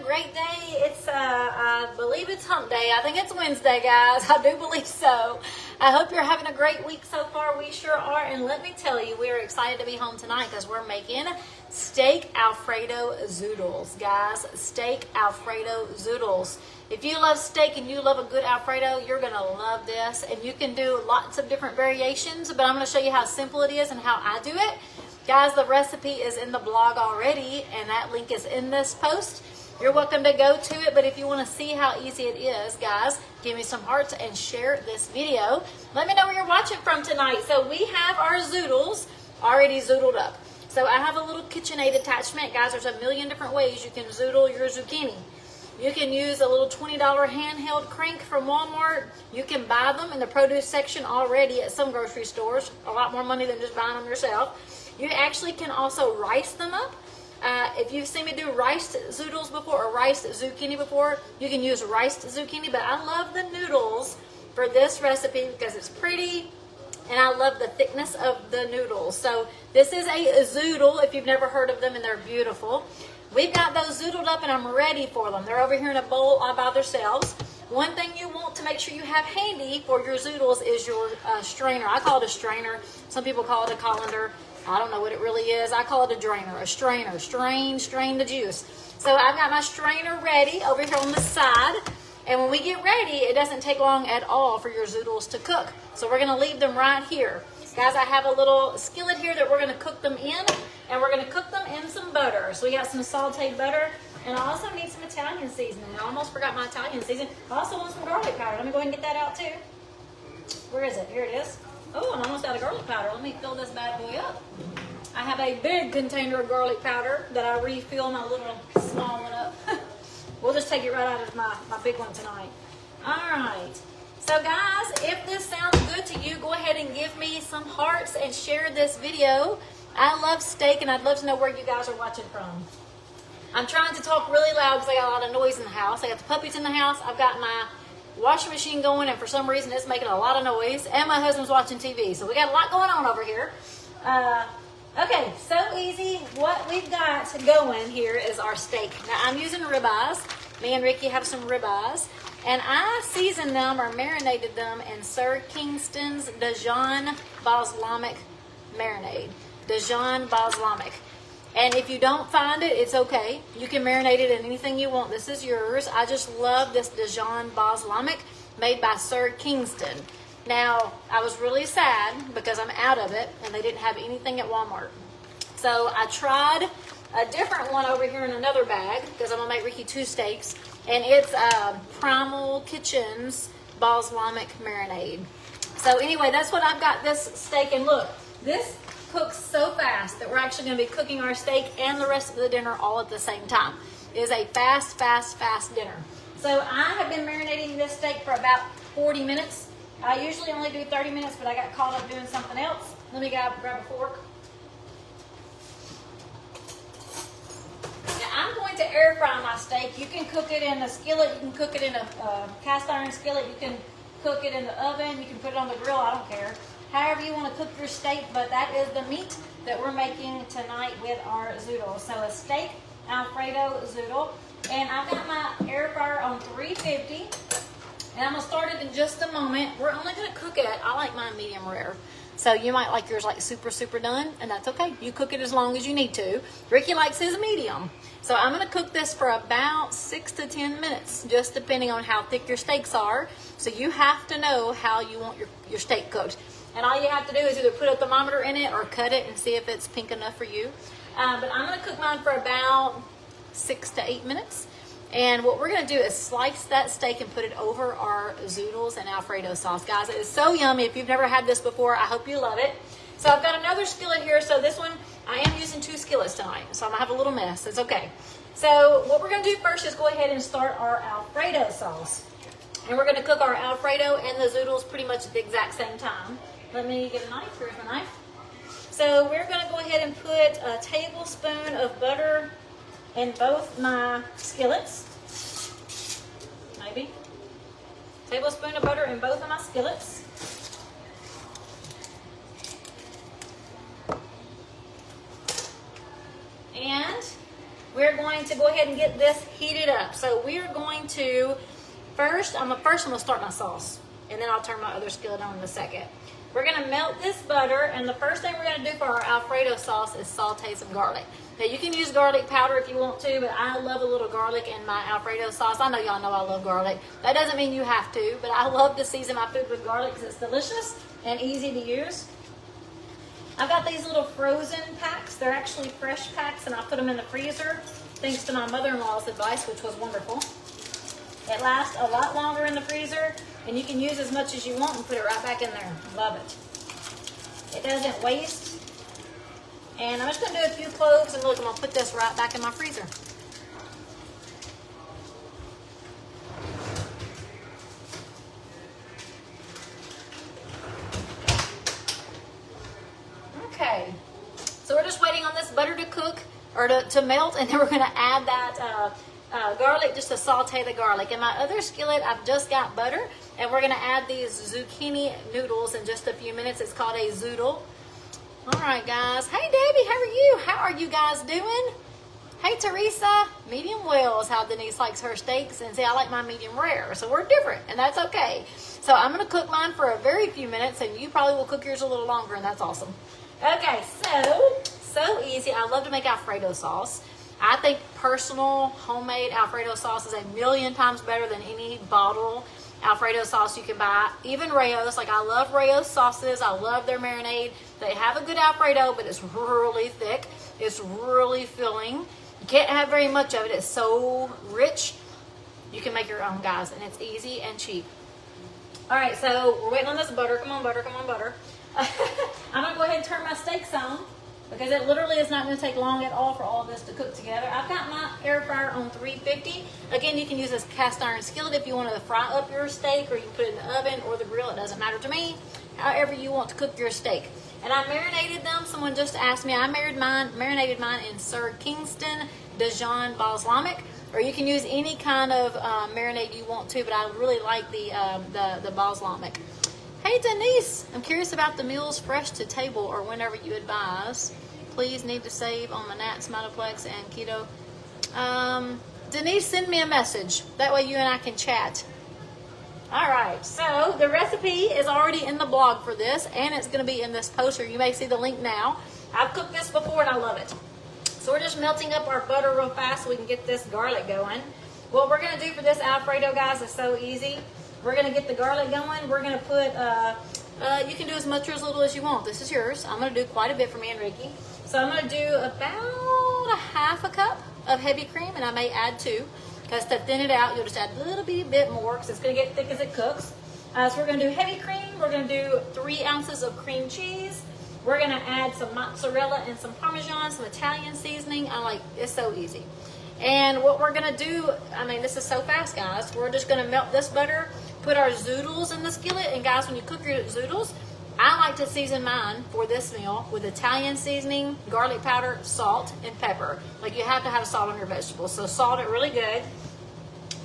great day. It's, I believe it's hump day. I think it's Wednesday, guys. I do believe so. I hope you're having a great week so far. We sure are. And let me tell you, we are excited to be home tonight because we're making steak Alfredo zoodles, guys. Steak Alfredo zoodles. If you love steak and you love a good Alfredo, you're going to love this. And you can do lots of different variations, but I'm going to show you how simple it is and how I do it. Guys, the recipe is in the blog already, and that link is in this post. You're welcome to go to it, but if you want to see how easy it is, guys, give me some hearts and share this video. Let me know where you're watching from tonight. So we have our zoodles already zoodled up. So I have a little KitchenAid attachment. Guys, there's a million different ways you can zoodle your zucchini. You can use a little $20 handheld crank from Walmart. You can buy them in the produce section already at some grocery stores. A lot more money than just buying them yourself. You actually can also rice them up. If you've seen me do riced zoodles before or riced zucchini before, you can use riced zucchini. But I love the noodles for this recipe because it's pretty and I love the thickness of the noodles. So this is a zoodle if you've never heard of them, and they're beautiful. We've got those zoodled up and I'm ready for them. They're over here in a bowl all by themselves. One thing you want to make sure you have handy for your zoodles is your strainer. I call it a strainer. Some people call it a colander. I don't know what it really is. I call it a drainer, a strainer. Strain the juice. So I've got my strainer ready over here on the side. And when we get ready, it doesn't take long at all for your zoodles to cook. So we're going to leave them right here. Guys, I have a little skillet here that we're going to cook them in. And we're going to cook them in some butter. So we got some sauteed butter. And I also need some Italian seasoning. I almost forgot my Italian seasoning. I also want some garlic powder. Let me go ahead and get that out too. Where is it? Here it is. Oh, I'm almost out of garlic powder. Let me fill this bad boy up. I have a big container of garlic powder that I refill my little small one up. We'll just take it right out of my big one tonight. All right. So guys, if this sounds good to you, go ahead and give me some hearts and share this video. I love steak and I'd love to know where you guys are watching from. I'm trying to talk really loud because I got a lot of noise in the house. I got the puppies in the house. I've got my washing machine going, and for some reason it's making a lot of noise, and my husband's watching TV, so we got a lot going on over here. Okay, so easy. What we've got going here is our steak. Now I'm using ribeyes. Me and Ricky have some ribeyes, and I seasoned them or marinated them in Sir Kingston's Dijon balsamic marinade. Dijon balsamic. And if you don't find it, it's okay. You can marinate it in anything you want. This is yours. I just love this Dijon balsamic made by Sir Kingston. Now, I was really sad because I'm out of it and they didn't have anything at Walmart. So I tried a different one over here in another bag because I'm going to make Ricky 2 steaks. And it's Primal Kitchen's balsamic marinade. So anyway, that's what I've got this steak. And look, this cooks so fast that we're actually going to be cooking our steak and the rest of the dinner all at the same time. It is a fast dinner. So I have been marinating this steak for about 40 minutes. I usually only do 30 minutes, but I got caught up doing something else. Let me grab a fork. Now I'm going to air fry my steak. You can cook it in a skillet. You can cook it in a cast iron skillet. You can cook it in the oven. You can put it on the grill. I don't care. However you want to cook your steak, but that is the meat that we're making tonight with our zoodle. So a steak Alfredo zoodle. And I've got my air fryer on 350. And I'm going to start it in just a moment. We're only going to cook it. I like mine medium rare. So you might like yours like super done, and that's okay. You cook it as long as you need to. Ricky likes his medium. So I'm going to cook this for about 6 to 10 minutes, just depending on how thick your steaks are. So you have to know how you want your steak cooked. And all you have to do is either put a thermometer in it or cut it and see if it's pink enough for you. But I'm going to cook mine for about 6 to 8 minutes. And what we're going to do is slice that steak and put it over our zoodles and Alfredo sauce. Guys, it is so yummy. If you've never had this before, I hope you love it. So I've got another skillet here. So this one, I am using 2 skillets tonight. So I'm going to have a little mess. It's okay. So what we're going to do first is go ahead and start our Alfredo sauce. And we're going to cook our Alfredo and the zoodles pretty much at the exact same time. Let me get a knife. Here's my knife. So we're going to go ahead and put a tablespoon of butter in both my skillets. Maybe. Tablespoon of butter in both of my skillets. And we're going to go ahead and get this heated up. So we're going to, first I'm gonna start my sauce, and then I'll turn my other skillet on in a second. We're gonna melt this butter, and the first thing we're gonna do for our Alfredo sauce is saute some garlic. Now you can use garlic powder if you want to, but I love a little garlic in my Alfredo sauce. I know y'all know I love garlic. That doesn't mean you have to, but I love to season my food with garlic because it's delicious and easy to use. I've got these little frozen packs. They're actually fresh packs, and I put them in the freezer thanks to my mother-in-law's advice, which was wonderful. It lasts a lot longer in the freezer, and you can use as much as you want and put it right back in there. Love it. It doesn't waste. And I'm just going to do a few cloves, and look, I'm going to put this right back in my freezer. Okay, so we're just waiting on this butter to cook, or to melt, and then we're going to add that garlic just to saute the garlic. In my other skillet, I've just got butter, and we're going to add these zucchini noodles in just a few minutes. It's called a zoodle. All right, guys. Hey, Debbie, how are you? How are you guys doing? Hey, Teresa. Medium well is how Denise likes her steaks, and see, I like my medium rare, so we're different, and that's okay. So I'm going to cook mine for a very few minutes, and you probably will cook yours a little longer, and that's awesome. Okay, so easy. I love to make Alfredo sauce. I think personal homemade Alfredo sauce is a million times better than any bottle Alfredo sauce you can buy. Even Rayo's, like I love Rayo's sauces. I love their marinade. They have a good Alfredo, but it's really thick. It's really filling. You can't have very much of it. It's so rich. You can make your own, guys, and it's easy and cheap. All right, so we're waiting on this butter. Come on, butter. Come on, butter. I'm going to go ahead and turn my steaks on, because it literally is not going to take long at all for all of this to cook together. I've got my air fryer on 350. Again, you can use this cast iron skillet if you want to fry up your steak, or you can put it in the oven or the grill. It doesn't matter to me. However you want to cook your steak. And I marinated them. Someone just asked me. I marinated mine in Sir Kingston Dijon balsamic, or you can use any kind of marinade you want to, but I really like the balsamic. Hey Denise, I'm curious about the meals fresh to table, or whenever you advise. Please need to save on my Nats, Metaplex, and Keto. Denise, send me a message. That way you and I can chat. All right, so the recipe is already in the blog for this, and it's going to be in this poster. You may see the link now. I've cooked this before, and I love it. So we're just melting up our butter real fast so we can get this garlic going. What we're going to do for this Alfredo, guys, is so easy. We're going to get the garlic going. We're going to put, you can do as much or as little as you want. This is yours. I'm going to do quite a bit for me and Ricky. So I'm going to do about a half a cup of heavy cream, and I may add 2. Because to thin it out, you'll just add a little bit more, because it's going to get thick as it cooks. So we're going to do heavy cream. We're going to do 3 ounces of cream cheese. We're going to add some mozzarella and some Parmesan, some Italian seasoning. It's so easy. And what we're going to do, this is so fast, guys. We're just going to melt this butter, put our zoodles in the skillet. And guys, when you cook your zoodles, I like to season mine for this meal with Italian seasoning, garlic powder, salt, and pepper. Like, you have to have salt on your vegetables. So salt it really good.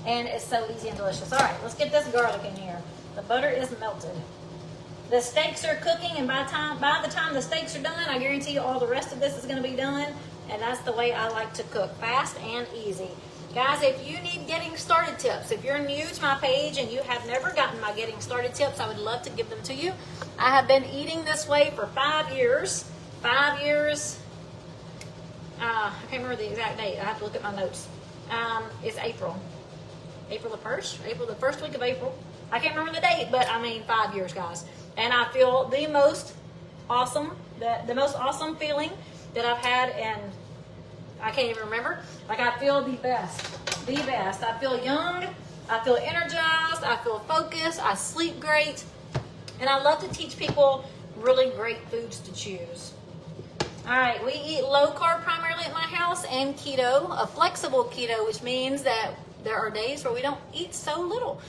And it's so easy and delicious. All right, let's get this garlic in here. The butter is melted. The steaks are cooking, and by the time the steaks are done, I guarantee you all the rest of this is going to be done. And that's the way I like to cook, fast and easy. Guys, if you need getting started tips, if you're new to my page and you have never gotten my getting started tips, I would love to give them to you. I have been eating this way for 5 years. 5 years. I can't remember the exact date. I have to look at my notes. It's April. April the 1st? April, the first week of April. I can't remember the date, but 5 years, guys. And I feel the most awesome, the most awesome feeling that I've had, and I can't even remember. Like, I feel the best. The best. I feel young. I feel energized. I feel focused. I sleep great. And I love to teach people really great foods to choose. All right, we eat low carb primarily at my house, and keto, a flexible keto, which means that there are days where we don't eat so little.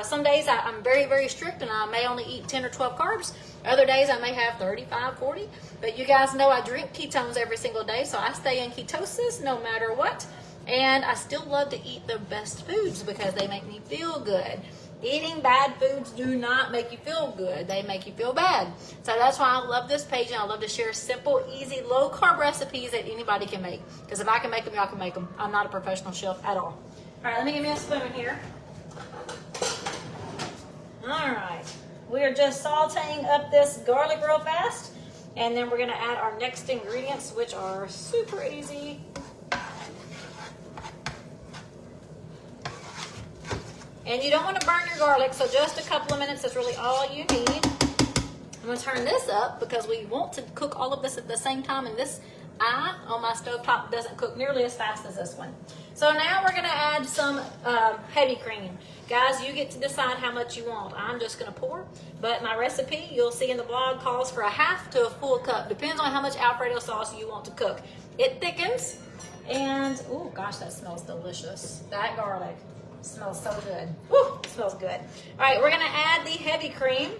Some days I'm very, very strict, and I may only eat 10 or 12 carbs. Other days I may have 35, 40. But you guys know I drink ketones every single day, so I stay in ketosis no matter what. And I still love to eat the best foods because they make me feel good. Eating bad foods do not make you feel good. They make you feel bad. So that's why I love this page, and I love to share simple, easy, low-carb recipes that anybody can make. Because if I can make them, y'all can make them. I'm not a professional chef at all. All right, let me give me a spoon here. All right. We are just sauteing up this garlic real fast. And then we're going to add our next ingredients, which are super easy. And you don't want to burn your garlic, so just a couple of minutes is really all you need. I'm going to turn this up because we want to cook all of this at the same time, and this eye on my stovetop doesn't cook nearly as fast as this one. So now we're going to add some heavy cream. Guys, you get to decide how much you want. I'm just going to pour, but my recipe, you'll see in the blog, calls for a half to a full cup. Depends on how much Alfredo sauce you want to cook. It thickens, and oh gosh, that smells delicious. That garlic smells so good. Woo, smells good. All right, we're going to add the heavy cream.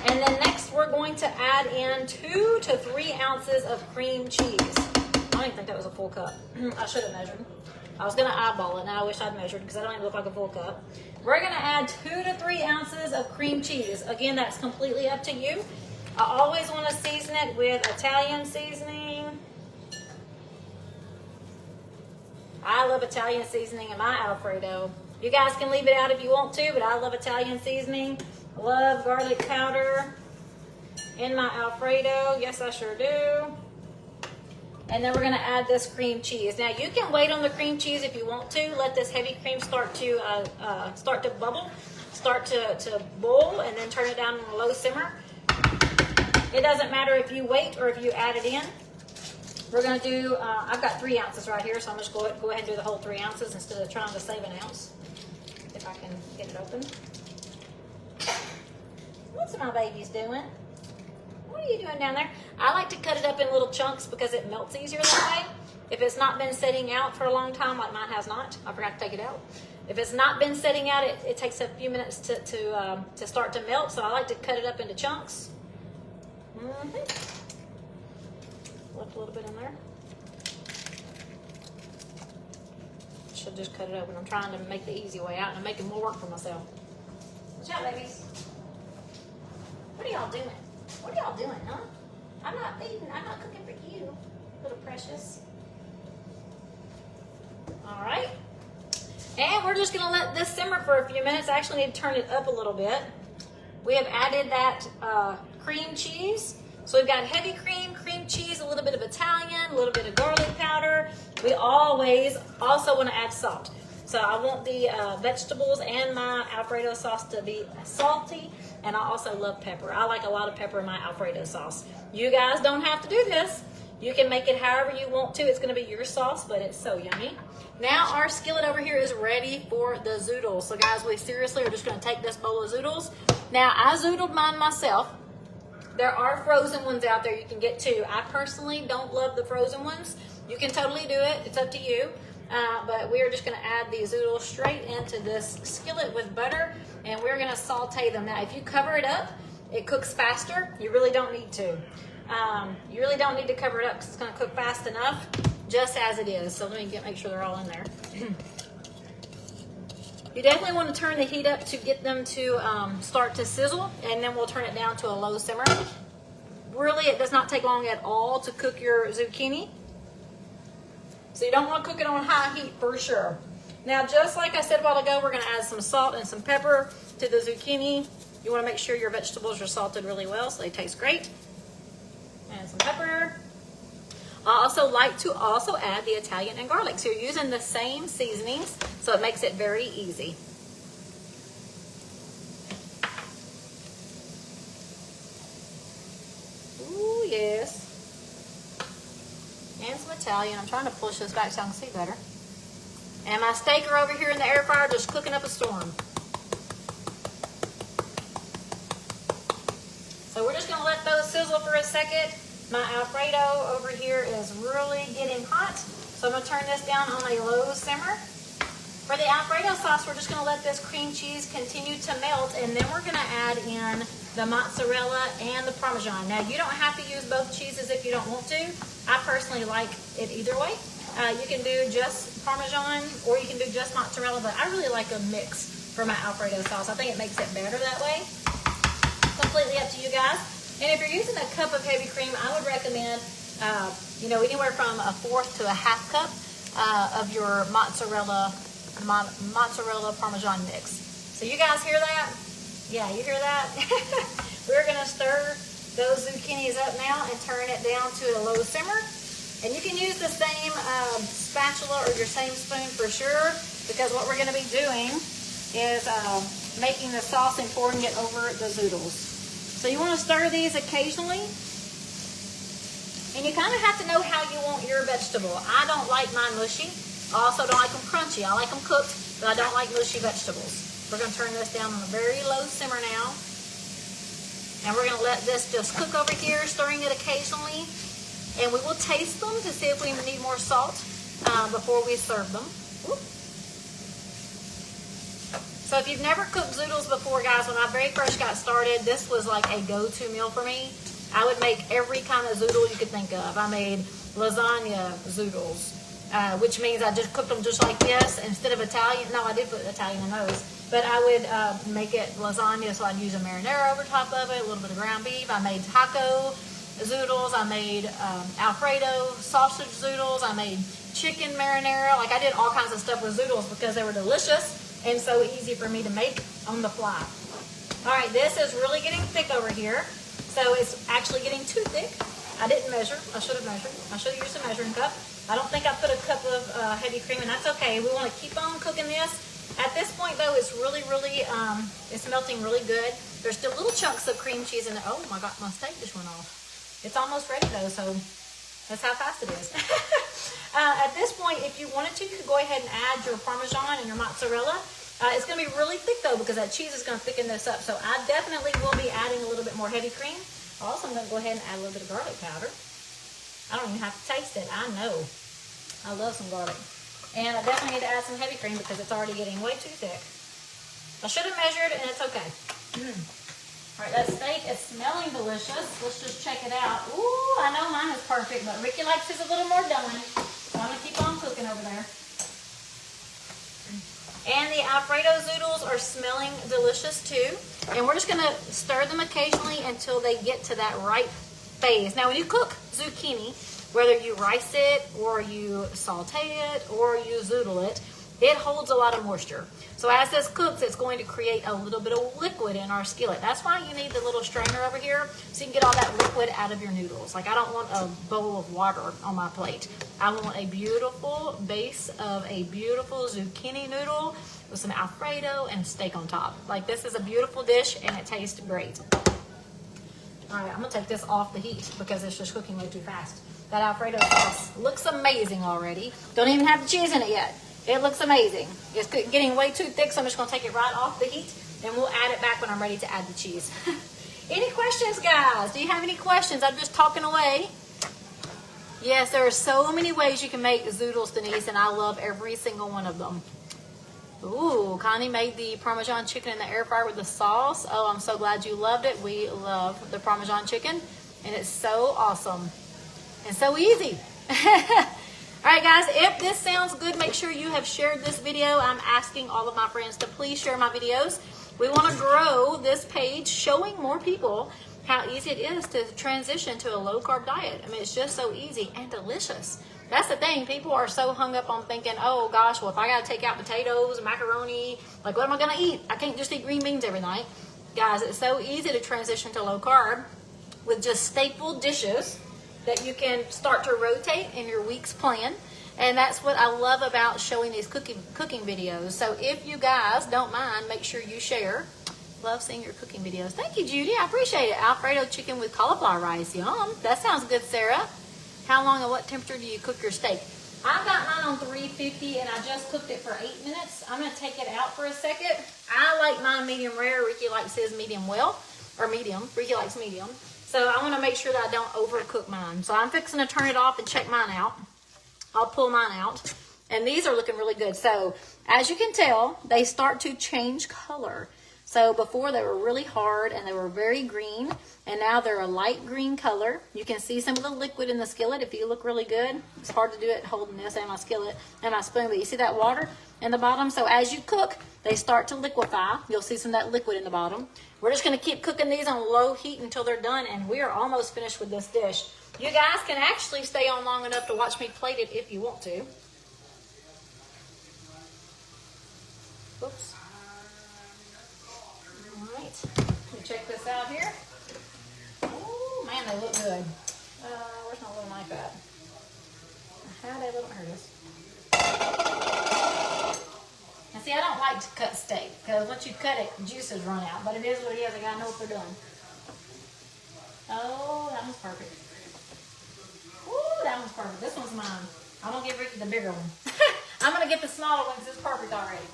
And then next we're going to add in 2 to 3 ounces of cream cheese. I don't even think that was a full cup. I should have measured. I was going to eyeball it. Now I wish I'd measured because I don't even look like a full cup. We're going to add 2 to 3 ounces of cream cheese. Again, that's completely up to you. I always want to season it with Italian seasoning. I love Italian seasoning in my Alfredo. You guys can leave it out if you want to, but I love Italian seasoning. I love garlic powder in my Alfredo. Yes, I sure do. And then we're going to add this cream cheese. Now, you can wait on the cream cheese if you want to. Let this heavy cream start to bubble, start to boil, and then turn it down on a low simmer. It doesn't matter if you wait or if you add it in. We're going to do, I've got 3 ounces right here, so I'm just going to go ahead and do the whole 3 ounces instead of trying to save an ounce. If I can get it open. What's my babies doing? What are you doing down there? I like to cut it up in little chunks because it melts easier that way. If it's not been setting out for a long time, like mine has not, I forgot to take it out. If it's not been setting out, it takes a few minutes to start to melt, so I like to cut it up into chunks. Left a little bit in there. Should just cut it open. I'm trying to make the easy way out, and I'm making more work for myself. Watch out, babies. What are y'all doing? What are y'all doing, huh? I'm not feeding. I'm not cooking for you, little precious. All right. And we're just going to let this simmer for a few minutes. I actually need to turn it up a little bit. We have added that cream cheese. So we've got heavy cream, cream cheese, a little bit of Italian, a little bit of garlic powder. We always also want to add salt. So I want the vegetables and my Alfredo sauce to be salty, and I also love pepper. I like a lot of pepper in my Alfredo sauce. You guys don't have to do this. You can make it however you want to. It's going to be your sauce, but it's so yummy. Now our skillet over here is ready for the zoodles. So guys, we seriously are just going to take this bowl of zoodles. Now I zoodled mine myself. There are frozen ones out there you can get too. I personally don't love the frozen ones. You can totally do it. It's up to you. But we are just going to add these zoodles straight into this skillet with butter, and we're going to saute them. Now, if you cover it up, it cooks faster. You really don't need to. You really don't need to cover it up because it's going to cook fast enough just as it is. So let me make sure they're all in there. You definitely want to turn the heat up to get them to start to sizzle, and then we'll turn it down to a low simmer. Really, it does not take long at all to cook your zucchini. So you don't want to cook it on high heat for sure. Now, just like I said a while ago, we're going to add some salt and some pepper to the zucchini. You want to make sure your vegetables are salted really well so they taste great. And some pepper. I also like to add the Italian and garlic. So you're using the same seasonings, so it makes it very easy. Ooh, yes. And some Italian. I'm trying to push this back so I can see better. And my steak are over here in the air fryer just cooking up a storm. So we're just going to let those sizzle for a second. My Alfredo over here is really getting hot. So I'm going to turn this down on a low simmer. For the Alfredo sauce, we're just going to let this cream cheese continue to melt, and then we're going to add in the mozzarella and the Parmesan. Now, you don't have to use both cheeses if you don't want to. I personally like it either way. You can do just Parmesan or you can do just mozzarella, but I really like a mix. for my Alfredo sauce. I think it makes it better that way. Completely up to you guys. And if you're using a cup of heavy cream, I would recommend, you know, anywhere from a fourth to a half cup of your mozzarella Parmesan mix. So you guys hear that? Yeah, you hear that? We're gonna stir those zucchinis up now and turn it down to a low simmer. And you can use the same spatula or your same spoon for sure, because what we're gonna be doing is making the sauce and pouring it over the zoodles. So you want to stir these occasionally, and you kind of have to know how you want your vegetable. I don't like mine mushy. I also don't like them crunchy. I like them cooked, but I don't like mushy vegetables. We're going to turn this down on a very low simmer now, and we're going to let this just cook over here, stirring it occasionally, and we will taste them to see if we need more salt before we serve them. Whoop. So if you've never cooked zoodles before, guys, when I very first got started, this was like a go-to meal for me. I would make every kind of zoodle you could think of. I made lasagna zoodles, which means I just cooked them just like this instead of Italian. No, I did put Italian in those. But I would make it lasagna, so I'd use a marinara over top of it, a little bit of ground beef. I made taco zoodles. I made Alfredo sausage zoodles. I made chicken marinara. Like, I did all kinds of stuff with zoodles because they were delicious and so easy for me to make on the fly. All right, this is really getting thick over here. So it's actually getting too thick. I didn't measure. I should have measured. I should have used a measuring cup. I don't think I put a cup of heavy cream, and that's okay. We want to keep on cooking this. At this point, though, it's really, it's melting really good. There's still little chunks of cream cheese in it. Oh my God, my steak just went off. It's almost ready though, so that's how fast it is. At this point, if you wanted to, you could go ahead and add your Parmesan and your mozzarella. It's going to be really thick though, because that cheese is going to thicken this up. So I definitely will be adding a little bit more heavy cream. Also, I'm going to go ahead and add a little bit of garlic powder. I don't even have to taste it. I know. I love some garlic. And I definitely need to add some heavy cream because it's already getting way too thick. I should have measured, and it's okay. All right, that steak is smelling delicious. Let's just check it out. Ooh, I know mine is perfect, but Ricky likes his a little more done. So I'm going to keep on cooking over there. And the Alfredo zoodles are smelling delicious too. And we're just going to stir them occasionally until they get to that right phase. Now, when you cook zucchini, whether you rice it or you saute it or you zoodle it, it holds a lot of moisture. So as this cooks, it's going to create a little bit of liquid in our skillet. That's why you need the little strainer over here, so you can get all that liquid out of your noodles. Like, I don't want a bowl of water on my plate. I want a beautiful base of a beautiful zucchini noodle with some Alfredo and steak on top. Like, this is a beautiful dish and it tastes great. All right, I'm gonna take this off the heat because it's just cooking way too fast. That Alfredo sauce looks amazing already. Don't even have the cheese in it yet. It looks amazing. It's getting way too thick, so I'm just going to take it right off the heat, and we'll add it back when I'm ready to add the cheese. Any questions, guys? Do you have any questions? I'm just talking away. Yes, there are so many ways you can make zoodles, Denise, and I love every single one of them. Ooh, Connie made the Parmesan chicken in the air fryer with the sauce. Oh, I'm so glad you loved it. We love the Parmesan chicken, and it's so awesome and so easy. All right, guys, if this sounds good, make sure you have shared this video. I'm asking all of my friends to please share my videos. We want to grow this page, showing more people how easy it is to transition to a low-carb diet. I mean, it's just so easy and delicious. That's the thing. People are so hung up on thinking, oh, gosh, well, if I got to take out potatoes, macaroni, like, what am I going to eat? I can't just eat green beans every night. Guys, it's so easy to transition to low-carb with just staple dishes that you can start to rotate in your week's plan. And that's what I love about showing these cooking videos. So if you guys don't mind, make sure you share. Love seeing your cooking videos. Thank you, Judy. I appreciate it. Alfredo chicken with cauliflower rice. Yum. That sounds good, Sarah. How long and what temperature do you cook your steak? I've got mine on 350, and I just cooked it for 8 minutes. I'm going to take it out for a second. I like mine medium rare. Ricky likes his medium well, or medium. Ricky likes medium. So I want to make sure that I don't overcook mine. So I'm fixing to turn it off and check mine out. I'll pull mine out. And these are looking really good. So as you can tell, they start to change color. So before they were really hard and they were very green, and now they're a light green color. You can see some of the liquid in the skillet if you look really good. It's hard to do it holding this and my skillet and my spoon, but you see that water in the bottom? So as you cook, they start to liquefy. You'll see some of that liquid in the bottom. We're just gonna keep cooking these on low heat until they're done, and we are almost finished with this dish. You guys can actually stay on long enough to watch me plate it if you want to. Oops. All right, let me check this out here. Oh man, they look good. Where's my little knife at? How they look? Here it is. Now see, I don't like to cut steak because once you cut it, juices run out. But it is what it is. I gotta know what they're doing. Oh, that one's perfect. Ooh, that one's perfect. This one's mine. I'm gonna give Ricky the bigger one. I'm gonna get the smaller one because it's perfect already.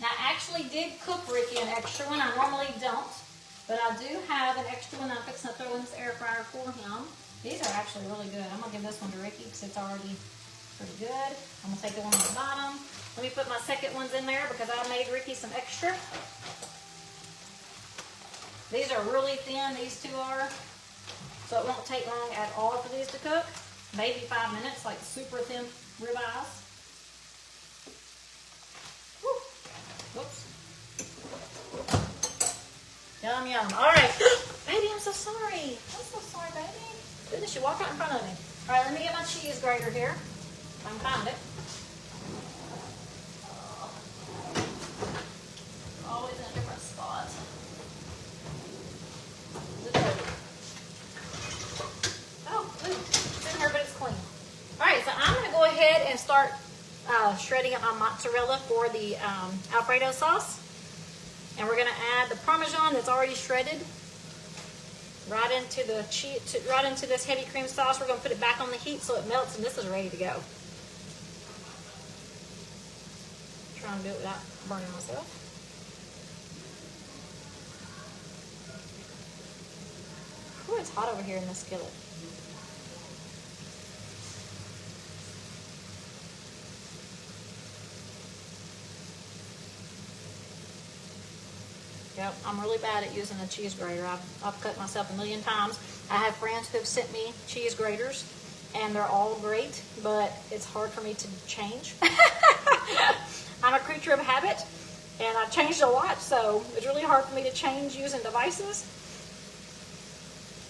Now, I actually did cook Ricky an extra one. I normally don't, but I do have an extra one I'm fixing to throw in this air fryer for him. These are actually really good. I'm gonna give this one to Ricky because it's already pretty good. I'm gonna take the one on the bottom. Let me put my second ones in there because I made Ricky some extra. These are really thin, these two are, so it won't take long at all for these to cook. Maybe 5 minutes, like super thin ribeyes. Whoops. Yum, yum. All right. Baby, I'm so sorry. I'm so sorry, baby. Goodness, you walk right in front of me. All right, let me get my cheese grater here. If I can find it. Always in a different spot. Oh, it's in here, but it's clean. All right, so I'm going to go ahead and start shredding up my mozzarella for the Alfredo sauce. And we're going to add the Parmesan that's already shredded right into the right into this heavy cream sauce. We're going to put it back on the heat so it melts, and this is ready to go. Trying to do it without burning myself. Ooh, it's hot over here in the skillet. Yep, I'm really bad at using a cheese grater. I've cut myself a million times. I have friends who have sent me cheese graters, and they're all great, but it's hard for me to change. I'm a creature of habit, and I've changed a lot, so it's really hard for me to change using devices.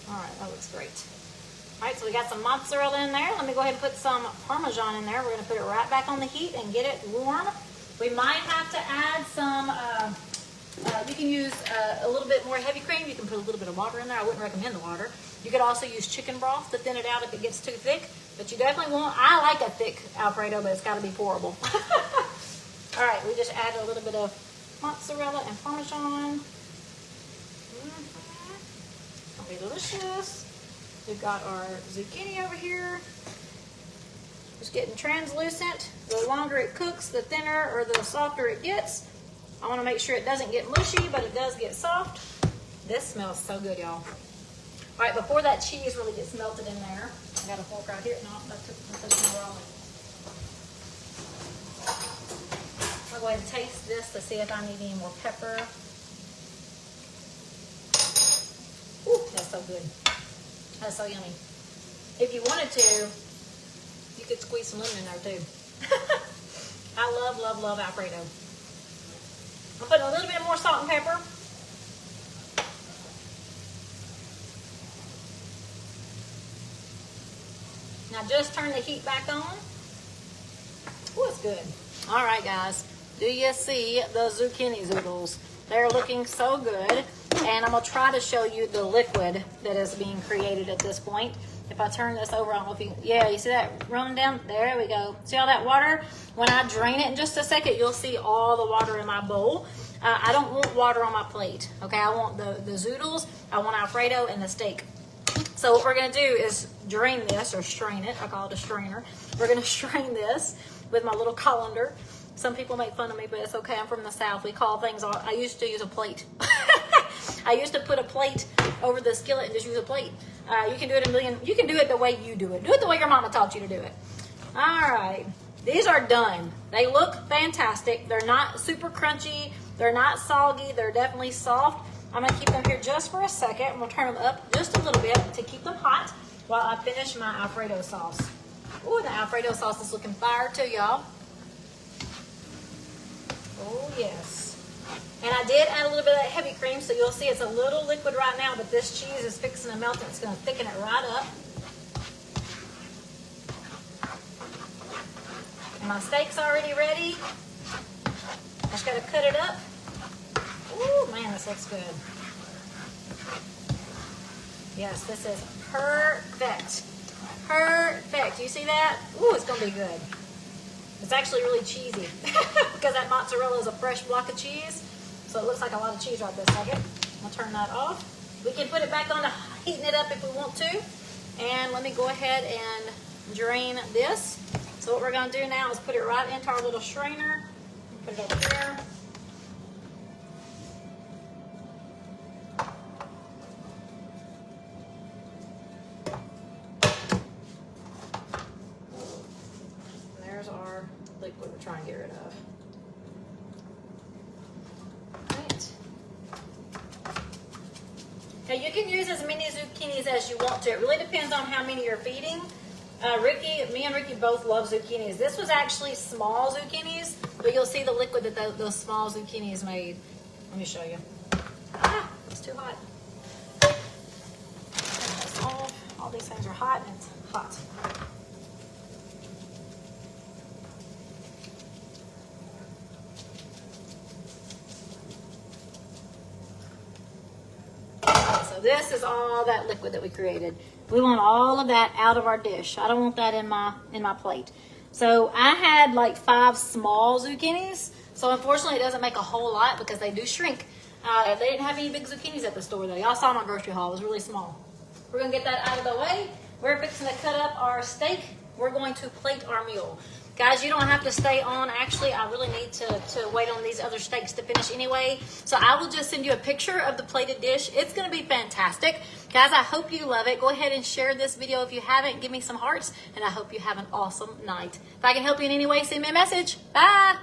All right, that looks great. All right, so we got some mozzarella in there. Let me go ahead and put some Parmesan in there. We're going to put it right back on the heat and get it warm. We might have to add some... you can use a little bit more heavy cream. You can put a little bit of water in there. I wouldn't recommend the water. You could also use chicken broth to thin it out if it gets too thick. But you definitely won't. I like a thick Alfredo, but it's got to be pourable. All right, we just add a little bit of mozzarella and Parmesan. It'll be delicious. We've got our zucchini over here. Just getting translucent. The longer it cooks, the thinner or the softer it gets. I want to make sure it doesn't get mushy, but it does get soft. This smells so good, y'all. All right, before that cheese really gets melted in there, I got a fork right here. No, that took me wrong. I'll go ahead and taste this to see if I need any more pepper. Ooh, that's so good. That's so yummy. If you wanted to, you could squeeze some lemon in there too. I love, love, love Alfredo. I'm putting a little bit more salt and pepper. Now just turn the heat back on. Oh, it's good. All right, guys. Do you see the zucchini zoodles? They're looking so good. And I'm going to try to show you the liquid that is being created at this point. If I turn this over, I don't know if you, yeah, you see that running down? There we go. See all that water? When I drain it in just a second, you'll see all the water in my bowl. I don't want water on my plate, okay? I want the zoodles, I want Alfredo, and the steak. So what we're gonna do is drain this, or strain it. I call it a strainer. We're gonna strain this with my little colander. Some people make fun of me, but it's okay. I'm from the South. We call things, I used to use a plate. I used to put a plate over the skillet and just use a plate. You can do it you can do it the way you do it. Do it the way your mama taught you to do it. All right. These are done. They look fantastic. They're not super crunchy. They're not soggy. They're definitely soft. I'm gonna keep them here just for a second. I'm gonna turn them up just a little bit to keep them hot while I finish my Alfredo sauce. Ooh, the Alfredo sauce is looking fire too, y'all. Oh yes. And I did add a little bit of that heavy cream, so you'll see it's a little liquid right now, but this cheese is fixing to melt and it's gonna thicken it right up. And my steak's already ready. I just gotta cut it up. Ooh, man, this looks good. Yes, this is perfect. Perfect. You see that? Ooh, it's gonna be good. It's actually really cheesy because that mozzarella is a fresh block of cheese. So it looks like a lot of cheese right this second. I'll turn that off. We can put it back on to heating it up if we want to. And let me go ahead and drain this. So what we're gonna do now is put it right into our little strainer. Put it over here. And there's our liquid we're trying to get rid of. Now you can use as many zucchinis as you want to. It really depends on how many you're feeding. Me and Ricky both love zucchinis. This was actually small zucchinis, but you'll see the liquid that those small zucchinis made. Let me show you. Ah, it's too hot. Turn this off. All these things are hot and it's hot. So this is all that liquid that we created. We want all of that out of our dish. I don't want that in my plate. So I had like 5 small zucchinis. So unfortunately it doesn't make a whole lot because they do shrink. They didn't have any big zucchinis at the store though. Y'all saw my grocery haul. It was really small. We're gonna get that out of the way. We're fixing to cut up our steak. We're going to plate our meal. Guys, you don't have to stay on. Actually, I really need to wait on these other steaks to finish anyway. So I will just send you a picture of the plated dish. It's going to be fantastic. Guys, I hope you love it. Go ahead and share this video if you haven't. Give me some hearts, and I hope you have an awesome night. If I can help you in any way, send me a message. Bye.